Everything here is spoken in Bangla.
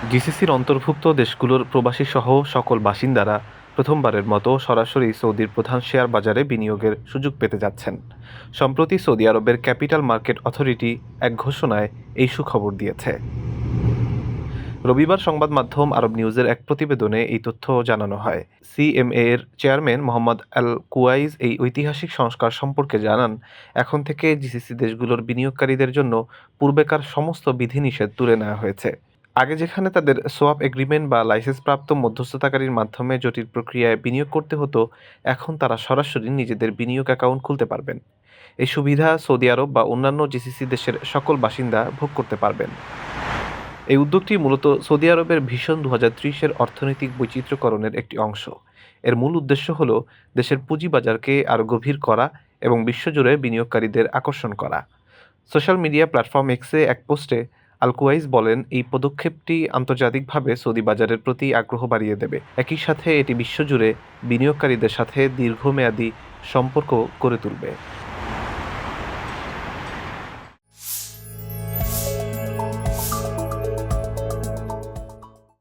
জিসিসির অন্তর্ভুক্ত দেশগুলোর প্রবাসীসহ সকল বাসিন্দারা প্রথমবারের মতো সরাসরি সৌদির প্রধান শেয়ার বাজারে বিনিয়োগের সুযোগ পেতে যাচ্ছেন। সম্প্রতি সৌদি আরবের ক্যাপিটাল মার্কেট অথরিটি এক ঘোষণায় এই সুখবর দিয়েছে। রবিবার সংবাদ মাধ্যম আরব নিউজের এক প্রতিবেদনে এই তথ্য জানানো হয়। সিএমএ এর চেয়ারম্যান মোহাম্মদ আল কুয়াইজ এই ঐতিহাসিক সংস্কার সম্পর্কে জানান, এখন থেকে জিসিসি দেশগুলোর বিনিয়োগকারীদের জন্য পূর্বেকার সমস্ত বিধিনিষেধ তুলে নেওয়া হয়েছে। আগে যেখানে তাদের সোয়াপ এগ্রিমেন্ট বা লাইসেন্সপ্রাপ্ত মধ্যস্থতাকারীর মাধ্যমে জটিল প্রক্রিয়ায় বিনিয়োগ করতে হতো, এখন তারা সরাসরি নিজেদের বিনিয়োগ অ্যাকাউন্ট খুলতে পারবেন। এই সুবিধা সৌদি আরব বা অন্যান্য জিসিসি দেশের সকল বাসিন্দা ভোগ করতে পারবেন। এই উদ্যোগটি মূলত সৌদি আরবের ভিশন 2030-এর অর্থনৈতিক বৈচিত্র্যকরণের একটি অংশ। এর মূল উদ্দেশ্য হল দেশের পুঁজিবাজারকে আরও গভীর করা এবং বিশ্বজুড়ে বিনিয়োগকারীদের আকর্ষণ করা। সোশ্যাল মিডিয়া প্ল্যাটফর্ম এক্সে এক পোস্টে আল কুয়াইস বলেন, এই পদক্ষেপটি আন্তর্জাতিকভাবে সৌদি বাজারের প্রতি আগ্রহ বাড়িয়ে দেবে। একই সাথে এটি বিশ্বজুড়ে বিনিয়োগকারীদের সাথে দীর্ঘমেয়াদী সম্পর্ক গড়ে তুলবে।